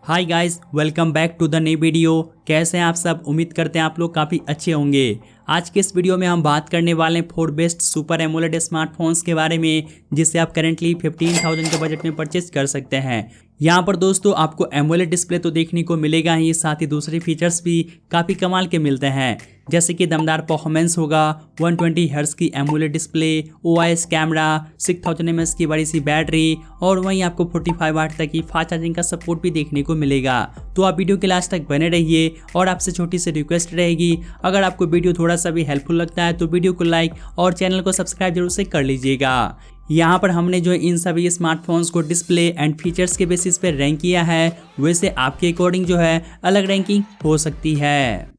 Hi guys, welcome back to the नई video. कैसे हैं आप सब? उम्मीद करते हैं आप लोग काफ़ी अच्छे होंगे। आज के इस वीडियो में हम बात करने वाले हैं 4 बेस्ट सुपर एमोलेड स्मार्टफोन्स के बारे में, जिसे आप करेंटली 15,000 के बजट में परचेज कर सकते हैं। यहाँ पर दोस्तों आपको एमोलेड डिस्प्ले तो देखने को मिलेगा ही, साथ ही दूसरे फीचर्स भी काफ़ी कमाल के मिलते हैं, जैसे कि दमदार परफॉर्मेंस होगा, 120 हर्ट्ज की AMOLED display, OIS camera, 6000 mAh की बड़ी सी बैटरी और वहीं आपको 45 वाट तक की फास्ट चार्जिंग का सपोर्ट भी देखने को मिलेगा। तो आप वीडियो के लास्ट तक बने रहिए और आपसे छोटी सी रिक्वेस्ट रहेगी, अगर आपको वीडियो थोड़ा सा भी हेल्पफुल लगता है तो वीडियो को लाइक और चैनल को सब्सक्राइब जरूर से कर लीजिएगा। यहाँ पर हमने जो इन सभी स्मार्टफोन्स को डिस्प्ले एंड फीचर्स के बेसिस पे रैंक किया है, वैसे आपके अकॉर्डिंग जो है अलग रैंकिंग हो सकती है।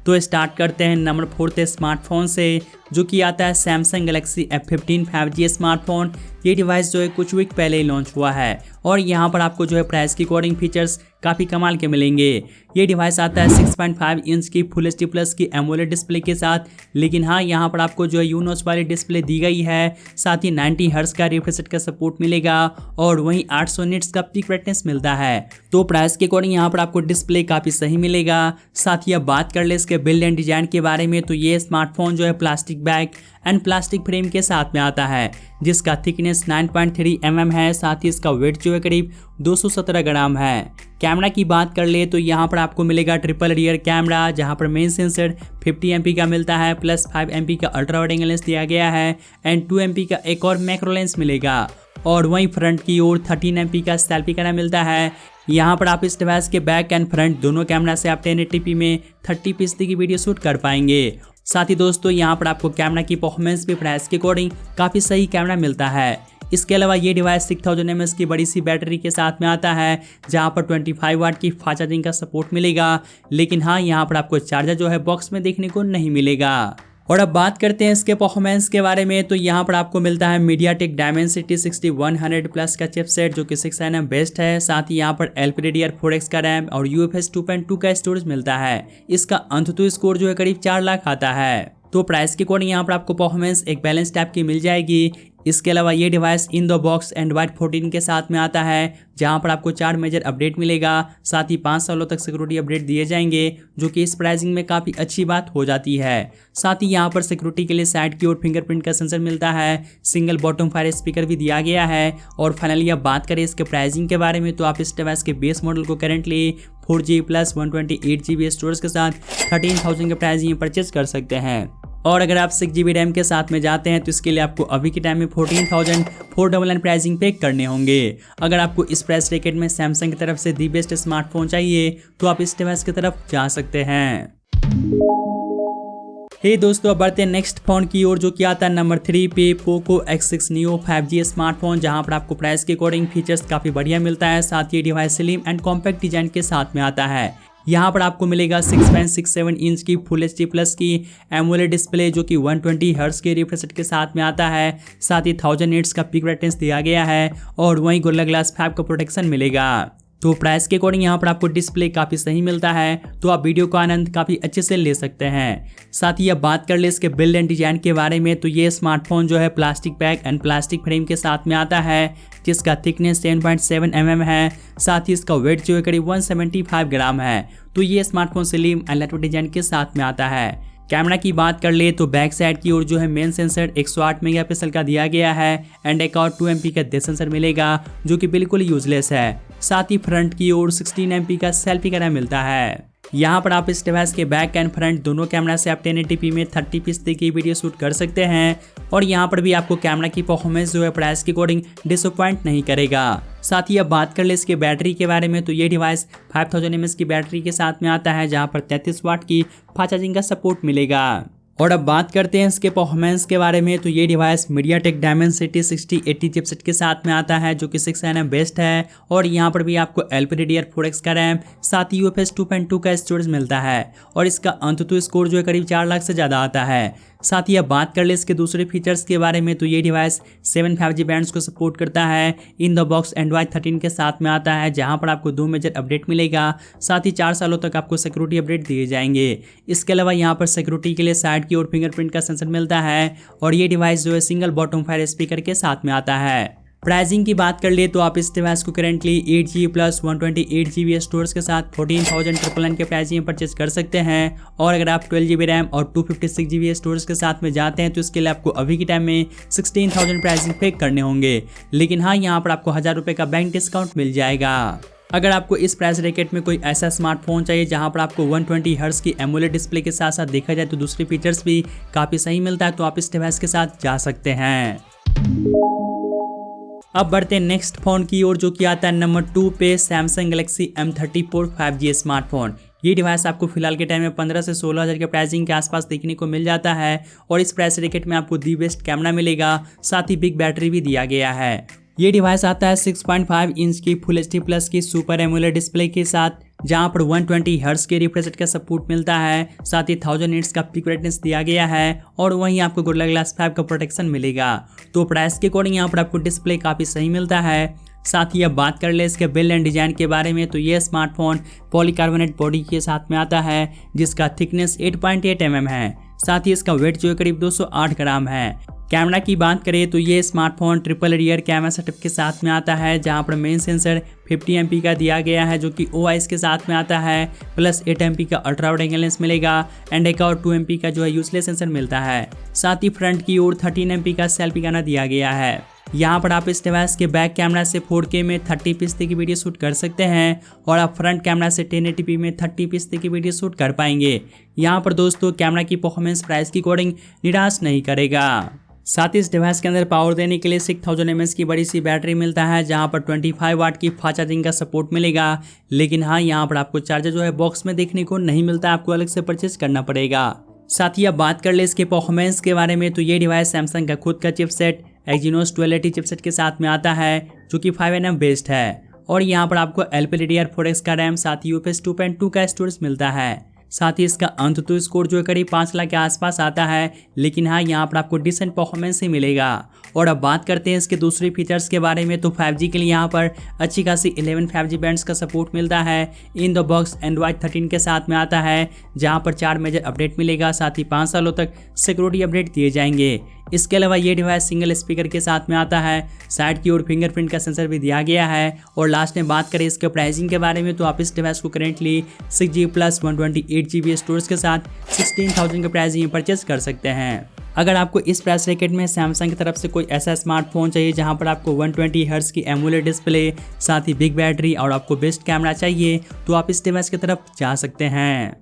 तो स्टार्ट करते हैं नंबर 4 स्मार्टफोन से, जो कि आता है Samsung Galaxy F15 5G smartphone. ये डिवाइस जो है कुछ वीक पहले ही लॉन्च हुआ है और यहाँ पर आपको जो है प्राइस की अकॉर्डिंग फीचर्स काफ़ी कमाल के मिलेंगे। ये डिवाइस आता है 6.5 इंच की फुल HD प्लस की एमोलेड डिस्प्ले के साथ, लेकिन हाँ यहाँ पर आपको जो है यूनोच वाली डिस्प्ले दी गई है, साथ ही 90 हर्ट्ज का रिफ्रेश रेट का सपोर्ट मिलेगा और वहीं 800 निट्स का पीक ब्राइटनेस मिलता है। तो प्राइस के अकॉर्डिंग यहाँ पर आपको डिस्प्ले काफ़ी सही मिलेगा। साथ ही अब बात कर ले इसके बिल्ड एंड डिजाइन के बारे में, तो ये स्मार्टफोन जो है plastic bag and plastic frame के साथ में आता है, जिसका थिकनेस 9.3 mm है। साथ ही इसका वेट जो है करीब 217 ग्राम है। कैमरा की बात कर ले तो यहाँ पर आपको मिलेगा ट्रिपल रियर कैमरा, जहाँ पर मेन सेंसर 50 MP का मिलता है, प्लस 5 MP का अल्ट्रा वाइड एंगल लेंस दिया गया है एंड 2 MP का एक और मैक्रो लेंस मिलेगा। और वहीं फ्रंट की ओर 13 MP का सेल्फी कैमरा मिलता है। यहाँ पर आप इस डिवाइस के बैक एंड फ्रंट दोनों कैमरा से आप 1080p में 30% की वीडियो शूट कर पाएंगे। साथ ही दोस्तों यहाँ पर आपको कैमरा की परफॉर्मेंस भी प्राइस के अकॉर्डिंग काफ़ी सही कैमरा मिलता है। इसके अलावा ये डिवाइस 6000 mAh की बड़ी सी बैटरी के साथ में आता है, जहाँ पर 25 वाट की फास्ट चार्जिंग का सपोर्ट मिलेगा, लेकिन हाँ यहाँ पर आपको चार्जर जो है बॉक्स में देखने को नहीं मिलेगा। और अब बात करते हैं इसके परफॉर्मेंस के बारे में, तो यहाँ पर आपको मिलता है मीडियाटेक डायमेंसिटी 6100 प्लस का चिपसेट, जो कि 6nm बेस्ट है। साथ ही यहाँ पर LPDDR4X का रैम और UFS 2.2 का स्टोरेज मिलता है। इसका अंततः स्कोर जो है करीब 4 लाख आता है। तो प्राइस के अकॉर्डिंग यहाँ पर आपको परफॉर्मेंस एक बैलेंस टाइप की मिल जाएगी। इसके अलावा ये device in the box Android 14 के साथ में आता है, जहां पर आपको 4 मेजर अपडेट मिलेगा। साथ ही 5 सालों तक सिक्योरिटी अपडेट दिए जाएंगे, जो कि इस प्राइसिंग में काफ़ी अच्छी बात हो जाती है। साथ ही यहाँ पर सिक्योरिटी के लिए साइड की ओर फिंगरप्रिंट का सेंसर मिलता है, सिंगल बॉटम फायर स्पीकर भी दिया गया है। और फाइनली अब बात करें इसके प्राइसिंग के बारे में, तो आप इस डिवाइस के बेस मॉडल को currently 4G plus 128GB storage के साथ 13,000 के प्राइसिंग में परचेज कर सकते हैं। और अगर आप 6GB रैम के साथ में जाते हैं तो इसके लिए आपको अभी के टाइम में 14,499 प्राइसिंग पे करने होंगे। अगर आपको इस प्राइस रैकेट में सैमसंग की तरफ से दी बेस्ट स्मार्टफोन चाहिए तो आप इस डिवाइस की तरफ जा सकते हैं। हे दोस्तों, अब बढ़ते हैं नेक्स्ट फोन की ओर, जो कि आता है नंबर 3 पे, Poco X6 Neo 5G smartphone, जहां पर आपको प्राइस के अकॉर्डिंग फीचर्स काफ़ी बढ़िया मिलता है। साथ ही device slim and compact design के साथ में आता है। यहाँ पर आपको मिलेगा 6.67 इंच की फुल HD प्लस की एमोलेड डिस्प्ले, जो कि 120 हर्ट्ज के रिफ्रेश रेट के साथ में आता है। साथ ही 1000 निट्स का पीक ब्राइटनेस दिया गया है और वहीं गोरिल्ला ग्लास 5 का प्रोटेक्शन मिलेगा। तो प्राइस के अकॉर्डिंग यहाँ पर आपको डिस्प्ले काफ़ी सही मिलता है, तो आप वीडियो का आनंद काफ़ी अच्छे से ले सकते हैं। साथ ही अब बात कर ले इसके बिल्ड एंड डिजाइन के बारे में, तो ये स्मार्टफोन जो है plastic bag and plastic frame के साथ में आता है, जिसका थिकनेस 10.7 mm है। साथ ही इसका वेट जो है करीब 175 ग्राम है। तो ये smartphone slim and lightweight design के साथ में आता है। कैमरा की बात कर ले तो बैक साइड की ओर जो है मेन सेंसर 108 मेगापिक्सल का दिया गया है एंड एक और 2 MP का डेप्थ सेंसर मिलेगा, जो कि बिल्कुल यूजलेस है। साथ ही फ्रंट की ओर 16 MP का सेल्फी कैमरा मिलता है। यहाँ पर आप इस डिवाइस के बैक एंड फ्रंट दोनों कैमरा से आप 1080p में 30% की वीडियो शूट कर सकते हैं। और यहाँ पर भी आपको कैमरा की परफॉर्मेंस जो है प्राइस के अकॉर्डिंग डिसअपॉइंट नहीं करेगा। साथ ही अब बात कर ले इसके बैटरी के बारे में, तो ये डिवाइस 5000 mAh की बैटरी के साथ में आता है, जहाँ पर 33 वाट की फास्ट चार्जिंग का सपोर्ट मिलेगा। और अब बात करते हैं इसके परफॉर्मेंस के बारे में, तो ये डिवाइस मीडियाटेक डायमेंसिटी 6080 चिपसेट के साथ में आता है, जो कि 6nm बेस्ट है। और यहाँ पर भी आपको LPDDR4X का रैम, साथ ही UFS 2.2 का स्टोरेज मिलता है और इसका अंततः स्कोर जो है करीब 4 लाख से ज़्यादा आता है। साथ ही अब बात कर ले इसके दूसरे फीचर्स के बारे में, तो ये डिवाइस 7 5G बैंड्स को सपोर्ट करता है। इन द बॉक्स एंड्रॉइड 13 के साथ में आता है, जहां पर आपको 2 मेजर अपडेट मिलेगा। साथ ही 4 सालों तक आपको सिक्योरिटी अपडेट दिए जाएंगे। इसके अलावा यहाँ पर सिक्योरिटी के लिए साइड की ओर फिंगरप्रिंट का सेंसर मिलता है और ये डिवाइस जो है सिंगल बॉटम फायर स्पीकर के साथ में आता है। प्राइसिंग की बात कर लिए तो आप इस डिवाइस को currently 8GB plus 128GB storage के साथ 14,999 के प्राइस में परचेज कर सकते हैं। और अगर आप 12GB रैम और 256GB स्टोरेज के साथ में जाते हैं तो इसके लिए आपको अभी के टाइम में 16,000 प्राइसिंग पे करने होंगे। लेकिन हाँ, यहाँ पर आपको 1000 रुपये का बैंक डिस्काउंट मिल जाएगा। अगर आपको इस प्राइस रैकेट में कोई ऐसा स्मार्टफोन चाहिए जहां पर आपको 120 हर्ट्ज की एमोलेड डिस्प्ले के साथ साथ देखा जाए तो दूसरे फीचर्स भी काफ़ी सही मिलता है, तो आप इस डिवाइस के साथ जा सकते हैं। अब बढ़ते हैं नेक्स्ट फोन की ओर, जो कि आता है नंबर 2 पे Samsung Galaxy M34 5G smartphone. ये डिवाइस आपको फिलहाल के टाइम में 15 से 16 हज़ार के प्राइसिंग के आसपास देखने को मिल जाता है। और इस प्राइस रैकेट में आपको दी बेस्ट कैमरा मिलेगा, साथ ही बिग बैटरी भी दिया गया है। ये डिवाइस आता है 6.5 इंच की फुल HD प्लस की सुपर एमोलेड डिस्प्ले के साथ, जहां पर 120 हर्ट्ज के रिफ्रेश रेट का सपोर्ट मिलता है, साथ ही 1000 निट्स का पिक ब्राइटनेस दिया गया है। और वहीं आपको गोरिल्ला ग्लास 5 का प्रोटेक्शन मिलेगा। तो प्राइस के अकॉर्डिंग यहाँ पर आपको डिस्प्ले काफ़ी सही मिलता है। साथ ही अब बात कर ले इसके बिल्ड एंड डिजाइन के बारे में, तो ये स्मार्टफोन पॉलीकार्बोनेट बॉडी के साथ में आता है, जिसका थिकनेस 8.8 mm है। साथ ही इसका वेट जो है करीब 208 ग्राम है। कैमरा की बात करें तो ये smartphone triple rear camera setup के साथ में आता है, जहां पर मेन सेंसर 50 MP का दिया गया है, जो कि OIS के साथ में आता है, प्लस 8 MP का अल्ट्रा वाइड एंगल लेंस मिलेगा एंड एक और 2 MP का जो है यूजलेस सेंसर मिलता है। साथ ही फ्रंट की ओर 13 MP का सेल्फी कैमरा दिया गया है। यहाँ पर आप इस डिवाइस के बैक कैमरा से 4K में 30fps की वीडियो शूट कर सकते हैं और आप फ्रंट कैमरा से 1080p में 30fps की वीडियो शूट कर पाएंगे। यहाँ पर दोस्तों कैमरा की परफॉर्मेंस प्राइस की अकॉर्डिंग निराश नहीं करेगा। साथ ही इस डिवाइस के अंदर पावर देने के लिए 6000 mAh की बड़ी सी बैटरी मिलता है, जहां पर 25 वाट की फास्ट चार्जिंग का सपोर्ट मिलेगा। लेकिन हाँ, यहाँ पर आपको चार्जर जो है बॉक्स में देखने को नहीं मिलता, आपको अलग से परचेज करना पड़ेगा। साथ ही अब बात कर ले इसके परफॉर्मेंस के बारे में, तो ये डिवाइस सैमसंग का खुद का चिपसेट Exynos 1280 चिपसेट के साथ में आता है, जो कि 5nm बेस्ड है। और यहाँ पर आपको LPDDR4X का रैम, साथ ही UFS 2.2 का स्टोरेज मिलता है। साथ ही इसका अंततः स्कोर जो है करीब 5 लाख के आसपास आता है। लेकिन हाँ, यहाँ पर आपको डिसेंट परफॉर्मेंस ही मिलेगा। और अब बात करते हैं इसके दूसरे फीचर्स के बारे में, तो 5G के लिए यहाँ पर अच्छी खासी 11 5G बैंड्स का सपोर्ट मिलता है। इन द बॉक्स Android 13 के साथ में आता है, जहाँ पर 4 मेजर अपडेट मिलेगा, साथ ही 5 सालों तक सिक्योरिटी अपडेट दिए जाएंगे। इसके अलावा ये डिवाइस सिंगल स्पीकर के साथ में आता है, साइड की ओर फिंगरप्रिंट का सेंसर भी दिया गया है। और लास्ट में बात करें इसके प्राइसिंग के बारे में, तो आप इस डिवाइस को currently 6GB plus 128GB storage के साथ 16,000 के प्राइसिंग में परचेज कर सकते हैं। अगर आपको इस प्राइस रैकेट में सैमसंग की तरफ से कोई ऐसा स्मार्टफोन चाहिए जहां पर आपको 120 हर्ट्ज की एमोलेड डिस्प्ले, साथ ही बिग बैटरी और आपको बेस्ट कैमरा चाहिए, तो आप इस डिवाइस की तरफ जा सकते हैं।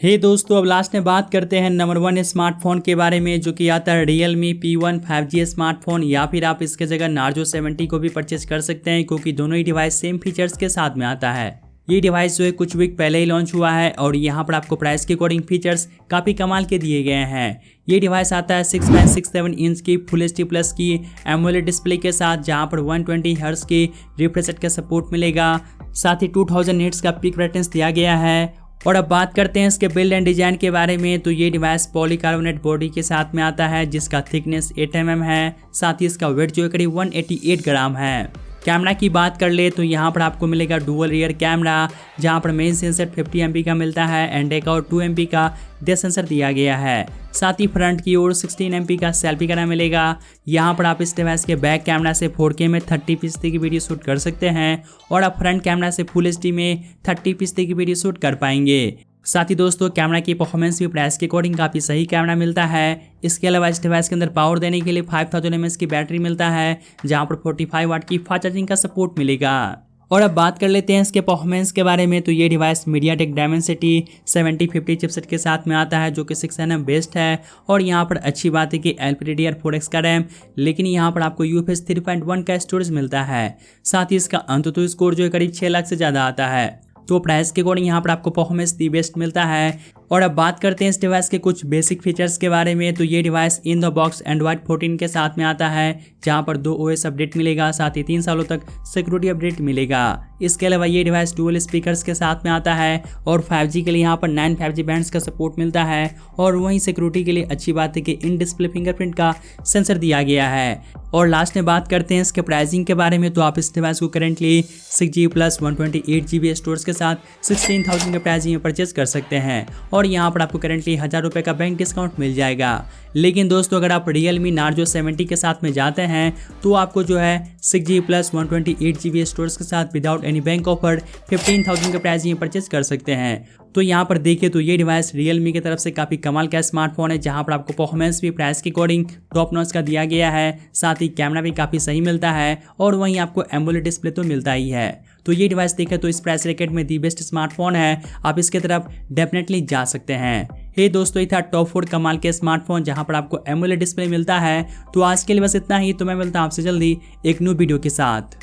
हे दोस्तों, अब लास्ट में बात करते हैं नंबर 1 स्मार्टफोन के बारे में, जो कि आता है Realme P1 5G स्मार्टफोन, या फिर आप इसके जगह Narzo 70 को भी परचेज कर सकते हैं, क्योंकि दोनों ही डिवाइस सेम फीचर्स के साथ में आता है। ये डिवाइस जो है कुछ वीक पहले ही लॉन्च हुआ है और यहाँ पर आपको प्राइस के अकॉर्डिंग फीचर्स काफ़ी कमाल के दिए गए हैं। ये डिवाइस आता है 6.67 इंच की फुल HD प्लस की एमोलेड डिस्प्ले के साथ, जहाँ पर 120 हर्ट्ज की रिफ्रेश रेट का सपोर्ट मिलेगा, साथ ही 2000 निट्स का पिक ब्राइटनेस दिया गया है। और अब बात करते हैं इसके बिल्ड एंड डिजाइन के बारे में, तो ये डिवाइस पॉलीकार्बोनेट बॉडी के साथ में आता है, जिसका थिकनेस 8 mm है। साथ ही इसका वेट जो है करीब 188 ग्राम है। कैमरा की बात कर ले तो यहाँ पर आपको मिलेगा डुअल रियर कैमरा, जहाँ पर मेन सेंसर 50 MP का मिलता है एंड एक और 2 MP का डेप्थ सेंसर दिया गया है। साथ ही फ्रंट की ओर 16 MP का सेल्फी कैमरा मिलेगा। यहाँ पर आप इस डिवाइस के बैक कैमरा से 4K में 30fps की वीडियो शूट कर सकते हैं और आप फ्रंट कैमरा से फुल HD में 30fps की वीडियो शूट कर पाएंगे। साथ ही दोस्तों कैमरा की परफॉर्मेंस भी प्राइस के अकॉर्डिंग काफ़ी सही कैमरा मिलता है। इसके अलावा इस डिवाइस के अंदर पावर देने के लिए 5000 mAh की बैटरी मिलता है, जहां पर 45 वाट की फास्ट चार्जिंग का सपोर्ट मिलेगा। और अब बात कर लेते हैं इसके परफॉर्मेंस के बारे में, तो ये डिवाइस MediaTek Dimensity 7050 चिपसेट के साथ में आता है, जो कि 6nm बेस्ड है। और यहाँ पर अच्छी बात है कि LPDDR4X का रैम, लेकिन यहाँ पर आपको UFS 3.1 का स्टोरेज मिलता है। साथ ही इसका अंततः स्कोर जो है करीब 6 लाख से ज़्यादा आता है। तो प्राइस के अकॉर्डिंग यहाँ पर आपको परफॉर्मेंस दी बेस्ट मिलता है। और अब बात करते हैं इस डिवाइस के कुछ बेसिक फीचर्स के बारे में, तो ये device in the box Android 14 के साथ में आता है, जहाँ पर 2 OS अपडेट मिलेगा, साथ ही 3 सालों तक सिक्योरिटी अपडेट मिलेगा। इसके अलावा ये डिवाइस डुअल स्पीकर्स के साथ में आता है और 5G के लिए यहाँ पर 9 5G बैंड्स का सपोर्ट मिलता है। और वहीं सिक्योरिटी के लिए अच्छी बात है कि इन डिस्प्ले फिंगरप्रिंट का सेंसर दिया गया है। और लास्ट में बात करते हैं इसके प्राइसिंग के बारे में, तो आप इस डिवाइस को currently 6GB plus 128GB storage के साथ 16,000 के प्राइसिंग में परचेज कर सकते हैं। और यहाँ पर आपको करेंटली 1000 रुपये का बैंक डिस्काउंट मिल जाएगा। लेकिन दोस्तों अगर आप Realme Narzo 70 के साथ में जाते हैं तो आपको जो है 6GB प्लस 128GB स्टोरेज के साथ विदाउट एनी बैंक ऑफर 15,000 का प्राइस ये परचेज कर सकते हैं। तो यहाँ पर देखिए तो ये डिवाइस Realme की तरफ से काफ़ी कमाल का स्मार्टफोन है, जहाँ पर आपको परफॉर्मेंस भी प्राइस के अकॉर्डिंग टॉप नॉच का दिया गया है, साथ ही कैमरा भी काफ़ी सही मिलता है और वहीं आपको एमोलेड डिस्प्ले तो मिलता ही है। तो ये डिवाइस देखें तो इस प्राइस रैकेट में दी बेस्ट स्मार्टफोन है, आप इसके तरफ डेफिनेटली जा सकते हैं। हे दोस्तों, ये था टॉप 4 कमाल के स्मार्टफोन जहां पर आपको एमोलेड डिस्प्ले मिलता है। तो आज के लिए बस इतना ही, तो मैं मिलता हूं आपसे जल्दी एक न्यू वीडियो के साथ।